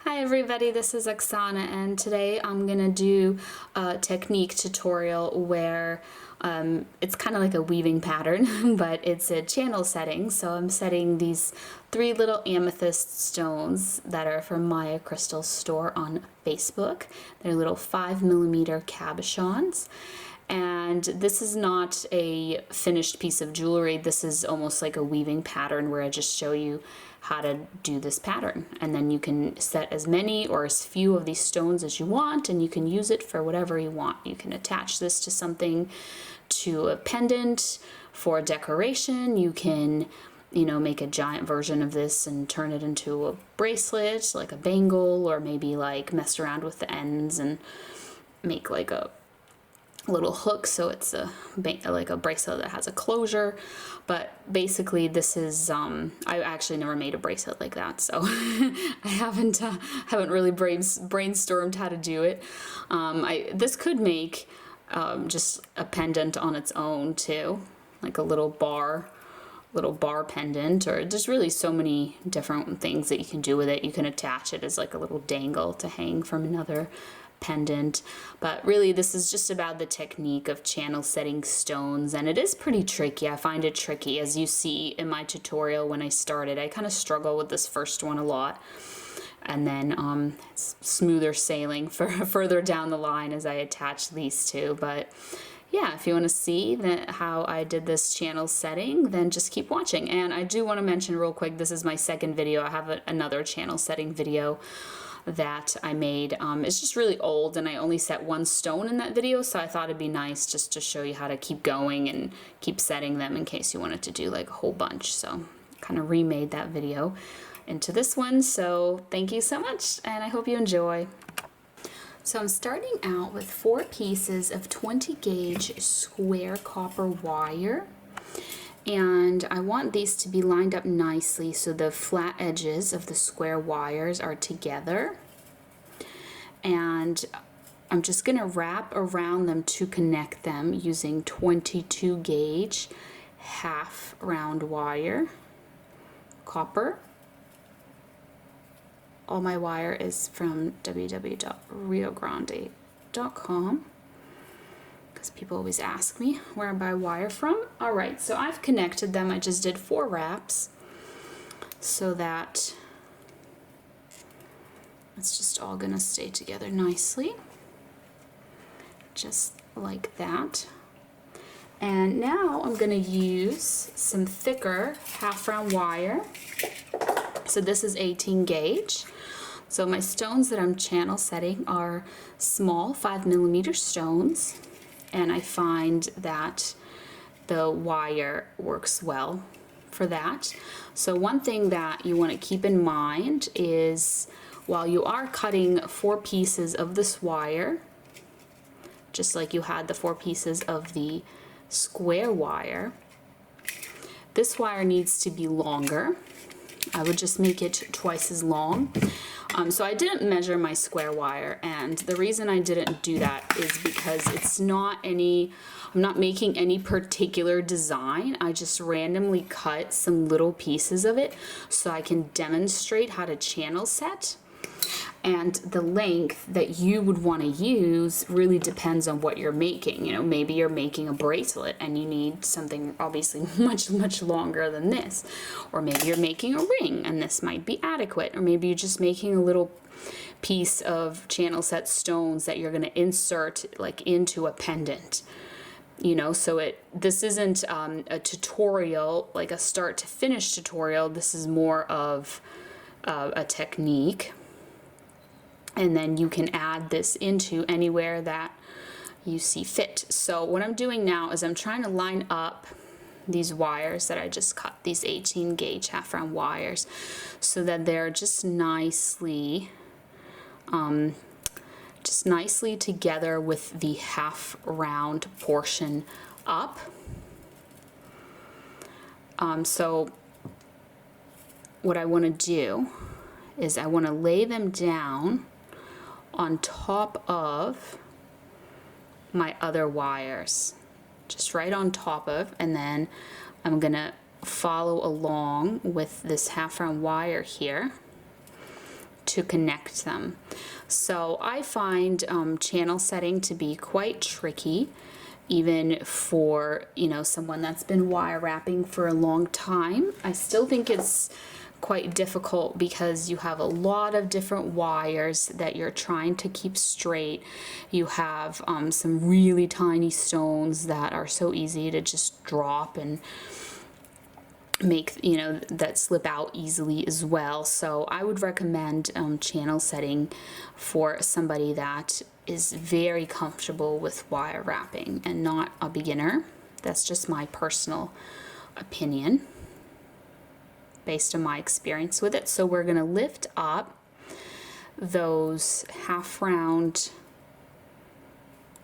Hi everybody, this is Oksana, and today I'm gonna do a technique tutorial where it's kind of like a weaving pattern, but it's a channel setting. So I'm setting these 3 little amethyst stones that are from Maya Crystal Store on Facebook. They're little 5mm cabochons. And this is not a finished piece of jewelry. This is almost like a weaving pattern where I just show you how to do this pattern. And then you can set as many or as few of these stones as you want, and you can use it for whatever you want. You can attach this to something, to a pendant, for decoration. You can, make a giant version of this and turn it into a bracelet, like a bangle, or maybe like mess around with the ends and make like a little hook so it's like a bracelet that has a closure. But basically this is I actually never made a bracelet like that, so I haven't really brainstormed how to do it. This could make just a pendant on its own too, like a little bar pendant, or there's really so many different things that you can do with it. You can attach it as like a little dangle to hang from another pendant, but really this is just about the technique of channel setting stones, and it is pretty tricky. I find it tricky, as you see in my tutorial. When I started, I kind of struggle with this first one a lot, and then it's smoother sailing for further down the line as I attach these two. But yeah, if you want to see how I did this channel setting, then just keep watching. And I do want to mention real quick, this is my second video. I have another channel setting video that I made. It's just really old, and I only set one stone in that video, so I thought it'd be nice just to show you how to keep going and keep setting them in case you wanted to do like a whole bunch. So kind of remade that video into this one. So thank you so much, and I hope you enjoy. So I'm starting out with 4 pieces of 20 gauge square copper wire, and I want these to be lined up nicely so the flat edges of the square wires are together. And I'm just going to wrap around them to connect them using 22 gauge half round wire, copper. All my wire is from www.riogrande.com. People always ask me where I buy wire from. Alright, so I've connected them. I just did 4 wraps so that it's just all gonna stay together nicely, just like that. And now I'm gonna use some thicker half round wire. So this is 18 gauge. So my stones that I'm channel setting are small 5mm stones, and I find that the wire works well for that. So one thing that you want to keep in mind is, while you are cutting 4 pieces of this wire, just like you had the 4 pieces of the square wire, this wire needs to be longer. I would just make it twice as long. So I didn't measure my square wire, and the reason I didn't do that is because it's not I'm not making any particular design. I just randomly cut some little pieces of it so I can demonstrate how to channel set. And the length that you would want to use really depends on what you're making. Maybe you're making a bracelet and you need something obviously much longer than this. Or maybe you're making a ring and this might be adequate. Or maybe you're just making a little piece of channel set stones that you're going to insert like into a pendant. So this isn't a tutorial, like a start to finish tutorial. This is more of a technique. And then you can add this into anywhere that you see fit. So what I'm doing now is I'm trying to line up these wires that I just cut, these 18 gauge half round wires, so that they're just nicely together with the half round portion up. So what I want to do is I want to lay them down on top of my other wires, just right on top of, and then I'm gonna follow along with this half round wire here to connect them. So I find channel setting to be quite tricky, even for, you know, someone that's been wire wrapping for a long time. I still think it's quite difficult because you have a lot of different wires that you're trying to keep straight. You have some really tiny stones that are so easy to just drop and make, you know, that slip out easily as well. So I would recommend channel setting for somebody that is very comfortable with wire wrapping and not a beginner. That's just my personal opinion based on my experience with it. So we're going to lift up those half round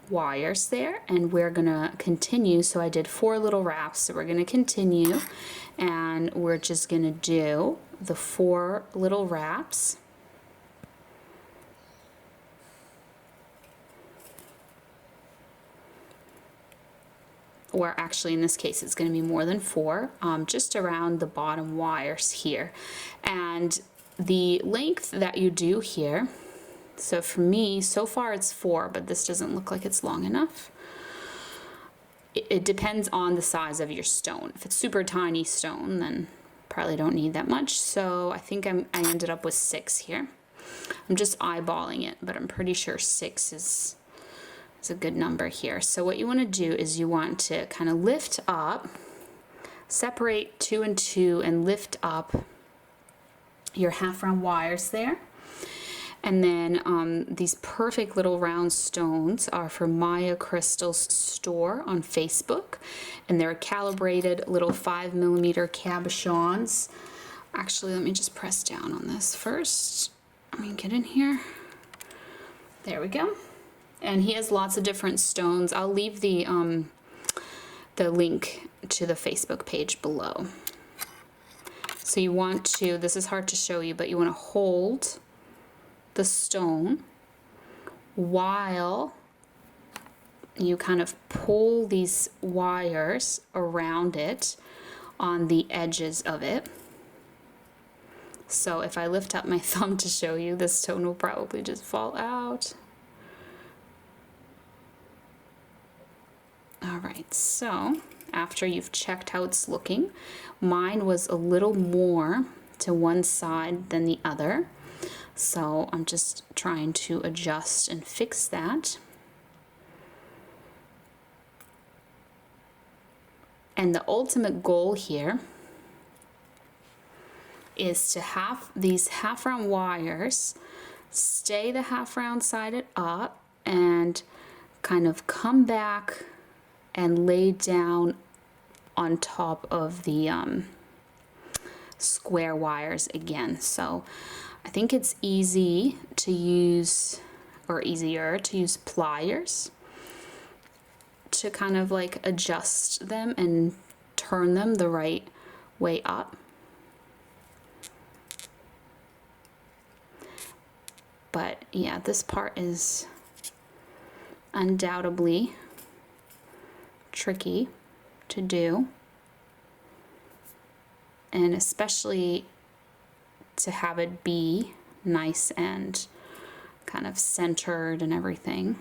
wires there, and we're going to continue. So I did 4 little wraps, so we're going to continue, and we're just going to do the 4 little wraps. Or actually in this case it's going to be more than 4, just around the bottom wires here. And the length that you do here, so for me so far it's 4, but this doesn't look like it's long enough. It depends on the size of your stone. If it's super tiny stone, then probably don't need that much. So I think I ended up with 6 here. I'm just eyeballing it, but I'm pretty sure 6 is a good number here. So what you want to do is you want to kind of lift up, separate 2 and 2 and lift up your half round wires there. And then these perfect little round stones are from Maya Crystal's store on Facebook, and they're calibrated little 5mm cabochons. Actually, let me just press down on this first. Let me get in here. There we go. And he has lots of different stones. I'll leave the link to the Facebook page below. So you want to, this is hard to show you, but you want to hold the stone while you kind of pull these wires around it on the edges of it. So if I lift up my thumb to show you, this stone will probably just fall out. Alright, so after you've checked how it's looking, mine was a little more to one side than the other. So I'm just trying to adjust and fix that. And the ultimate goal here is to have these half round wires stay the half round sided up and kind of come back and lay down on top of the square wires again. So I think it's easy to use, or easier to use pliers to kind of like adjust them and turn them the right way up. But yeah, this part is undoubtedly tricky to do, and especially to have it be nice and kind of centered and everything.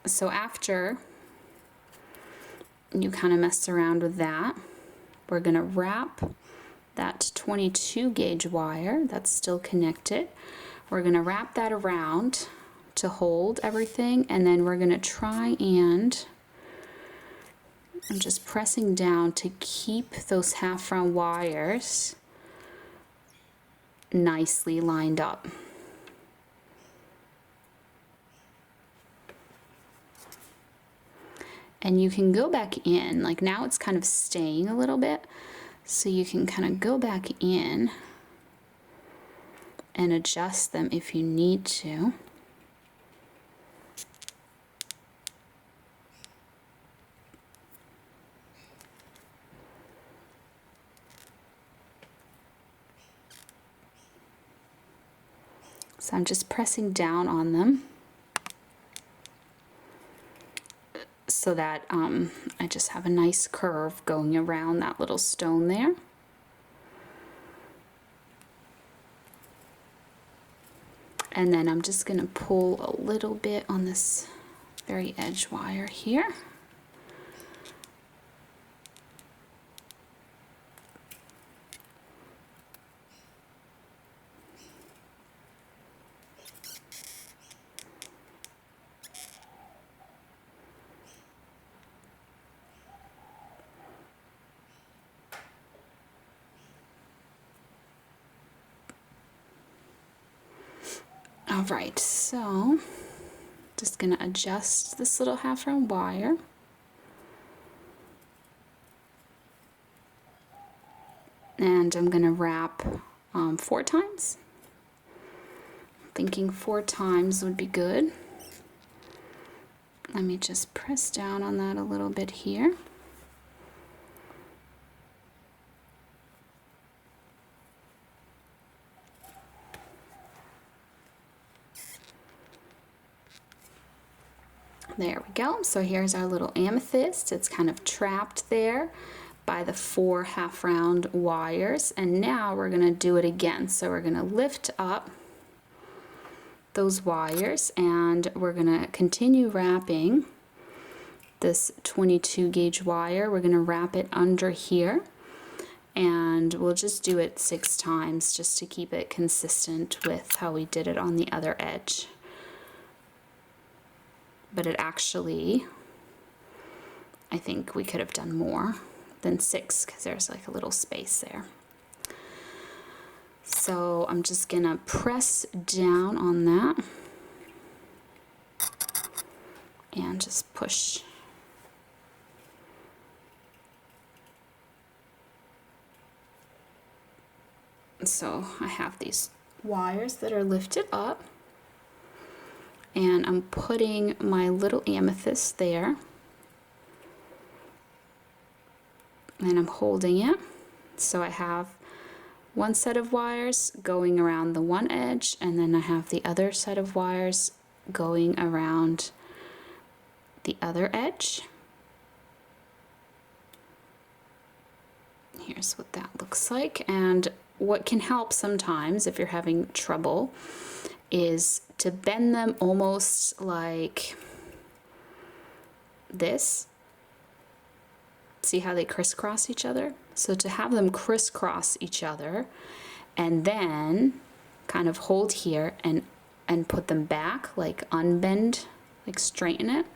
So after you kind of mess around with that, we're going to wrap that 22 gauge wire that's still connected. We're going to wrap that around to hold everything, and then we're going to try and I'm just pressing down to keep those half round wires nicely lined up. And you can go back in, like now it's kind of staying a little bit, so you can kind of go back in and adjust them if you need to. So I'm just pressing down on them so that I just have a nice curve going around that little stone there. And then I'm just going to pull a little bit on this very edge wire here. All right, so just gonna adjust this little half round wire. And I'm gonna wrap 4 times. I'm thinking 4 times would be good. Let me just press down on that a little bit here. There we go. So here's our little amethyst. It's kind of trapped there by the 4 half round wires. And now we're going to do it again. So we're going to lift up those wires and we're going to continue wrapping this 22 gauge wire. We're going to wrap it under here and we'll just do it 6 times just to keep it consistent with how we did it on the other edge. But it actually, I think we could have done more than 6 because there's like a little space there. So I'm just gonna press down on that and just push. So I have these wires that are lifted up. And I'm putting my little amethyst there and I'm holding it. So I have one set of wires going around the one edge and then I have the other set of wires going around the other edge. Here's what that looks like. And what can help sometimes if you're having trouble is to bend them almost like this. See how they crisscross each other? So to have them crisscross each other and then kind of hold here and put them back, like unbend, like straighten it.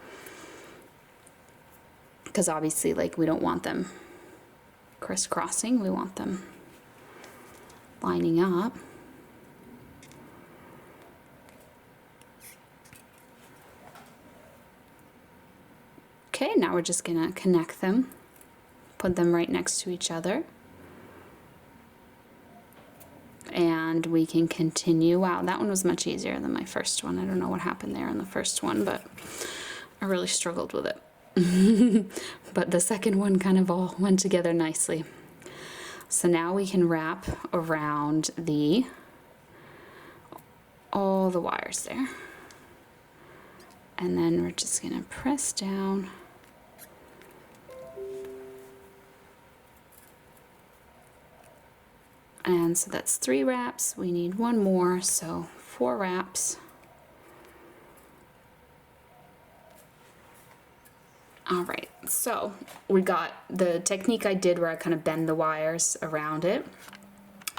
Because obviously like we don't want them crisscrossing, we want them lining up. Okay, now we're just gonna connect them, put them right next to each other. And we can continue. Wow, that one was much easier than my first one. I don't know what happened there in the first one, but I really struggled with it. But the second one kind of all went together nicely. So now we can wrap around all the wires there. And then we're just gonna press down. And so that's 3 wraps. We need 1 more, so 4 wraps. All right, so we got the technique I did where I kind of bend the wires around it.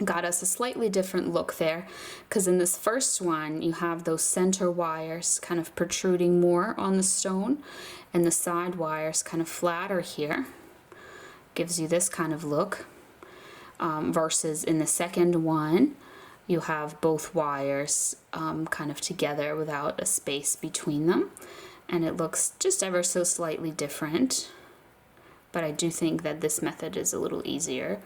Got us a slightly different look there, because in this first one you have those center wires kind of protruding more on the stone and the side wires kind of flatter here. Gives you this kind of look. Versus in the second one you have both wires kind of together without a space between them, and it looks just ever so slightly different, but I do think that this method is a little easier.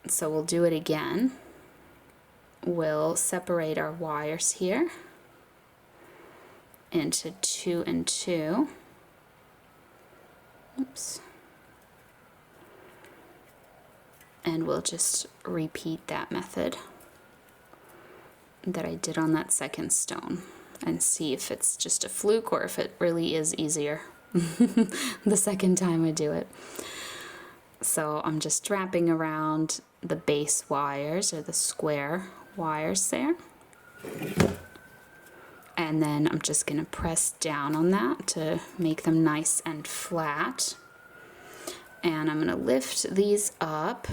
So we'll do it again. We'll separate our wires here into 2 and 2. Oops. And we'll just repeat that method. that I did on that second stone and see if it's just a fluke or if it really is easier the second time I do it. So I'm just wrapping around the base wires, or the square wires there. And then I'm just going to press down on that to make them nice and flat. And I'm going to lift these up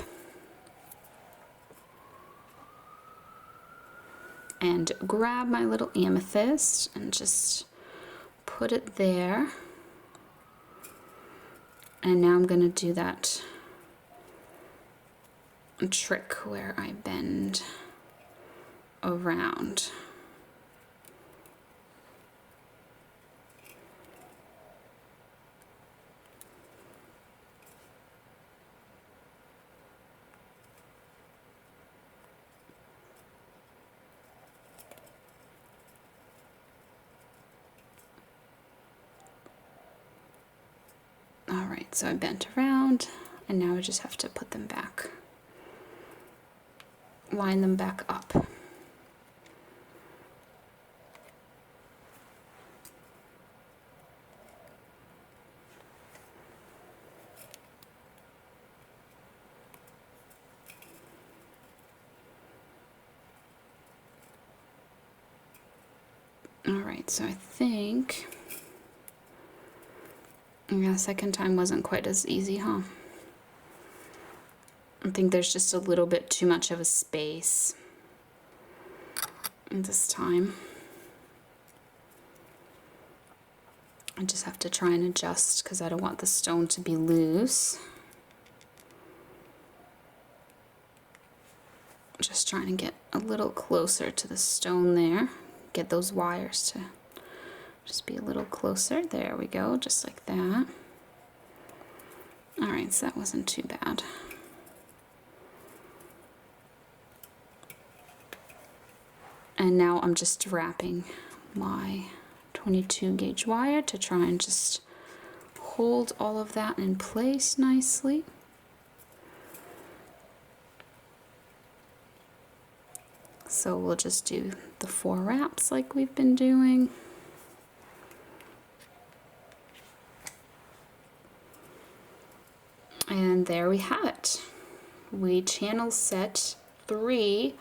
and grab my little amethyst and just put it there. And now I'm going to do that trick where I bend around. Alright, so I bent around, and now I just have to put them back. Line them back up. Alright, so I think, yeah, the second time wasn't quite as easy, huh? I think there's just a little bit too much of a space this time. I just have to try and adjust because I don't want the stone to be loose. Just trying to get a little closer to the stone there. Get those wires to just be a little closer. There we go, just like that. Alright, so that wasn't too bad. And now I'm just wrapping my 22 gauge wire to try and just hold all of that in place nicely. So we'll just do the 4 wraps like we've been doing. And there we have it. We channel set 3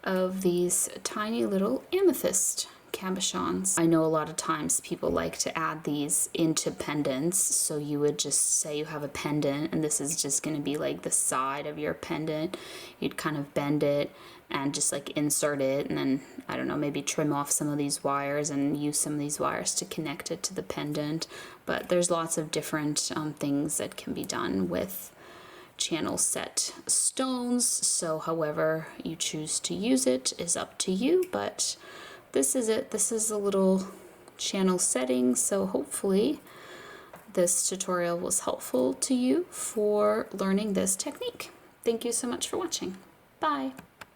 of these tiny little amethyst cabochons. I know a lot of times people like to add these into pendants, so you would just say you have a pendant and this is just going to be like the side of your pendant. You'd kind of bend it and just like insert it, and then, I don't know, maybe trim off some of these wires and use some of these wires to connect it to the pendant. But there's lots of different things that can be done with channel set stones, so however you choose to use it is up to you, but this is it. This is a little channel setting, so hopefully this tutorial was helpful to you for learning this technique. Thank you so much for watching. Bye!